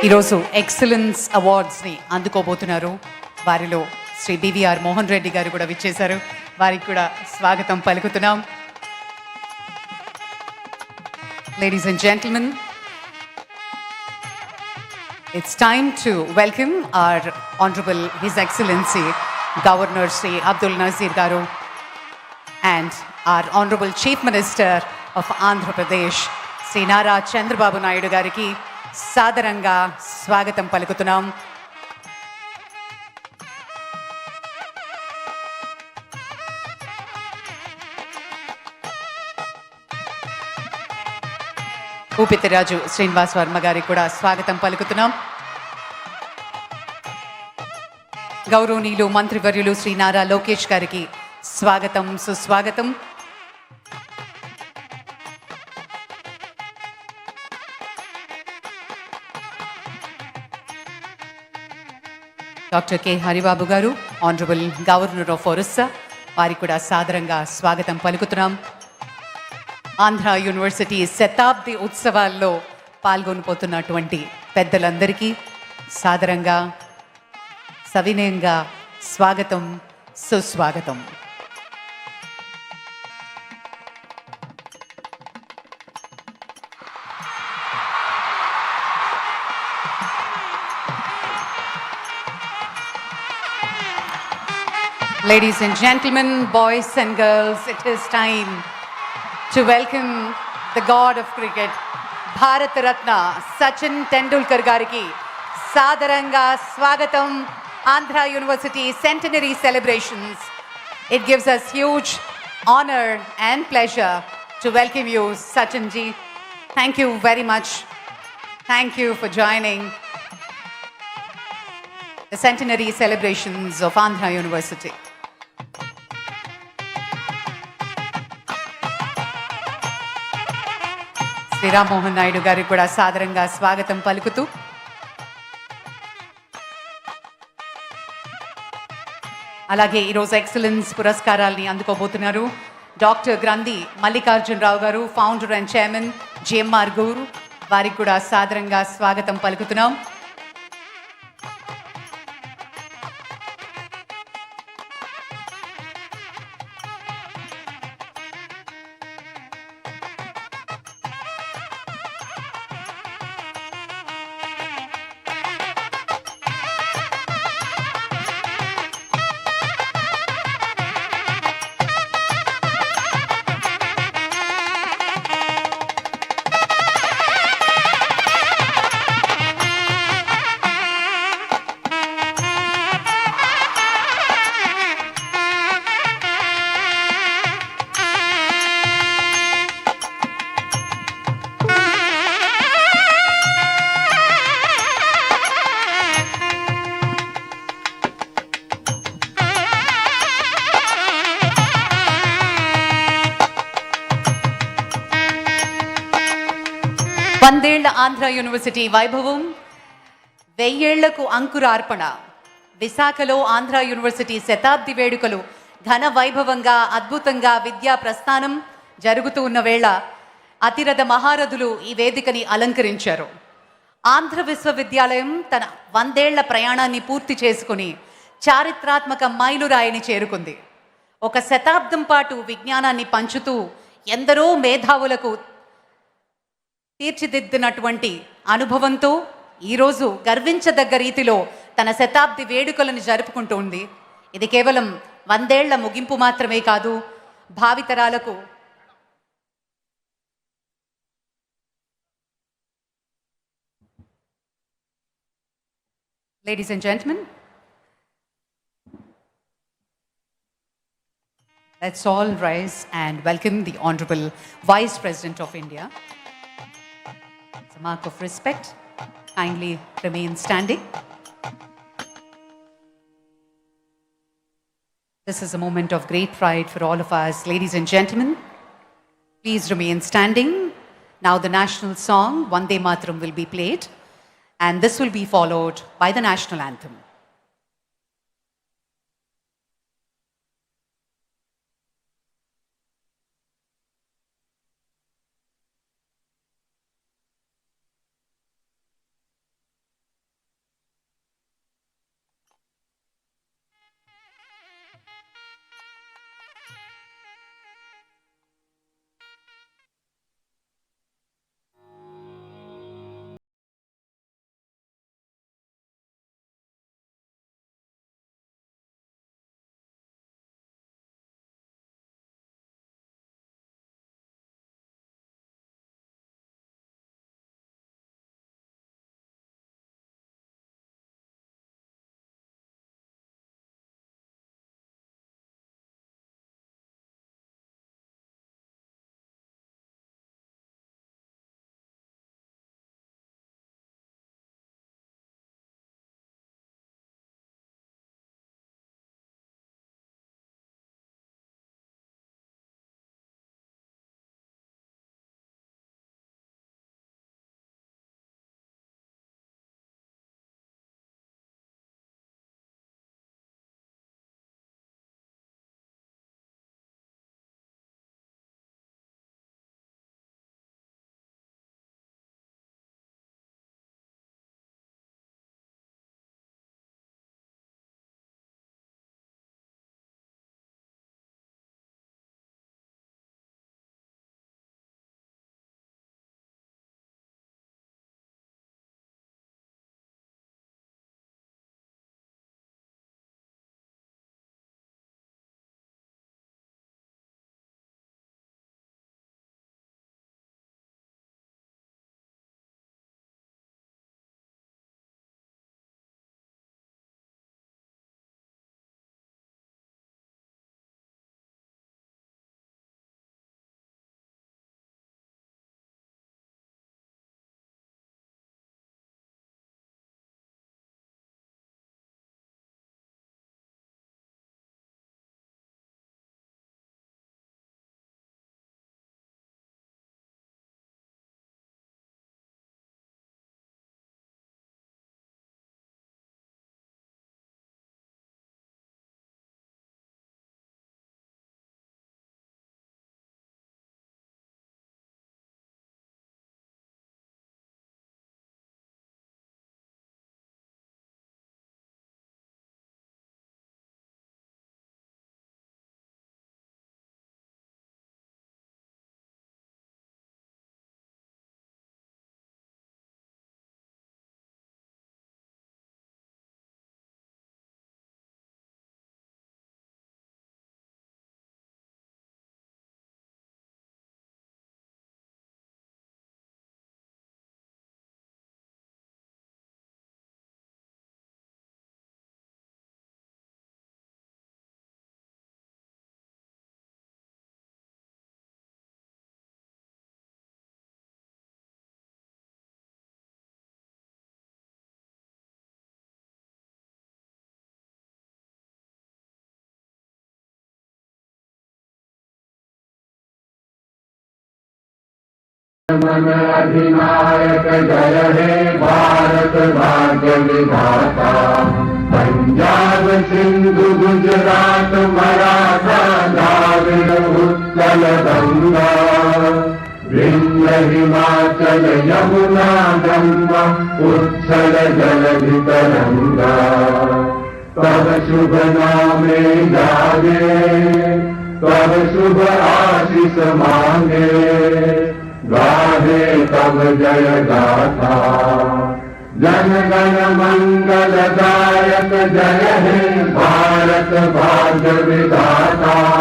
ఈరోజు ఎక్సలెన్స్ అవార్డ్స్ని అందుకోబోతున్నారు. వారిలో శ్రీ బివిఆర్ మోహన్ రెడ్డి గారు కూడా విచ్చేశారు. వారికి కూడా స్వాగతం పలుకుతున్నాం. Ladies and gentlemen, it's time to welcome our Honorable His Excellency Governor Sri Abdul Nazir Garu and our Honorable Chief Minister of Andhra Pradesh Sri Nara Chandrababu Naidu Gariki సాదరంగా స్వాగతం పలుకుతున్నాం. ఊపితిరాజు శ్రీనివాస్ వర్మ గారికి కూడా స్వాగతం పలుకుతున్నాం. గౌరవనీయులు మంత్రివర్యులు శ్రీ నారా లోకేష్ గారికి స్వాగతం, సుస్వాగతం. డాక్టర్ కె హరిబాబు గారు, ఆనరబుల్ గవర్నర్ ఆఫ్ ఒరిస్సా, వారికి కూడా సాదరంగా స్వాగతం పలుకుతున్నాం. ఆంధ్ర యూనివర్సిటీ శతాబ్ది ఉత్సవాల్లో పాల్గొనిపోతున్నటువంటి పెద్దలందరికీ సాదరంగా సవినయంగా స్వాగతం, సుస్వాగతం. Ladies and gentlemen, boys and girls, it is time to welcome the god of cricket, Bharat Ratna Sachin Tendulkar gariki sadaranga swagatam. Andhra University centenary celebrations. It gives us huge honor and pleasure to welcome you, Sachin ji. Thank you very much. Thank you for joining the centenary celebrations of Andhra University. Shri Rammohan Naidu గారికి కూడా సాదరంగా స్వాగతం పలుకుతూ అలాగే ఈరోజు excellence పురస్కారాల్ని అందుకోబోతున్నారు doctor గ్రంథి మల్లికార్జునరావు గారు, founder and chairman GMR గూరు. వారికి కూడా సాదరంగా స్వాగతం పలుకుతున్నాం. వందేళ్ల ఆంధ్ర యూనివర్సిటీ వైభవం, 1000 ఏళ్లకు అంకురార్పణ. విశాఖలో ఆంధ్ర యూనివర్సిటీ శతాబ్ది వేడుకలు ఘన వైభవంగా అద్భుతంగా విద్యా ప్రస్థానం జరుగుతూ ఉన్న వేళ అతిరథ మహారథులు ఈ వేదికని అలంకరించారు. ఆంధ్ర విశ్వవిద్యాలయం తన 100 ఏళ్ల ప్రయాణాన్ని పూర్తి చేసుకుని చారిత్రాత్మక మైలురాయిని చేరుకుంది. ఒక శతాబ్దం పాటు విజ్ఞానాన్ని పంచుతూ ఎందరో మేధావులకు తీర్చిదిద్దినటువంటి అనుభవంతో ఈరోజు గర్వించదగ్గ రీతిలో తన శతాబ్ది వేడుకలను జరుపుకుంటోంది. ఇది కేవలం 100 ఏళ్ల ముగింపు మాత్రమే కాదు, భావితరాలకు Ladies and gentlemen, let's all rise and welcome the Honorable Vice President of India. It's a mark of respect. Kindly remain standing. This is a moment of great pride for all of us. Ladies and gentlemen, please remain standing. Now the national song, Vande Mataram, will be played, and this will be followed by the national anthem. मन अधिनायक जय हे भारत भाग्य विधाता। पंजाब सिंधु गुजरात मराठा द्राविड़ उत्कल गंगा, विंध्य हिमाचल यमुना गंगा उच्छल जलधि तरंगा। तब शुभ नामे जागे, तब शुभ आशीष मांगे, गाहे तब जय गाथा। जन गण मंगलदायक जय हे भारत भाग्य विधाता।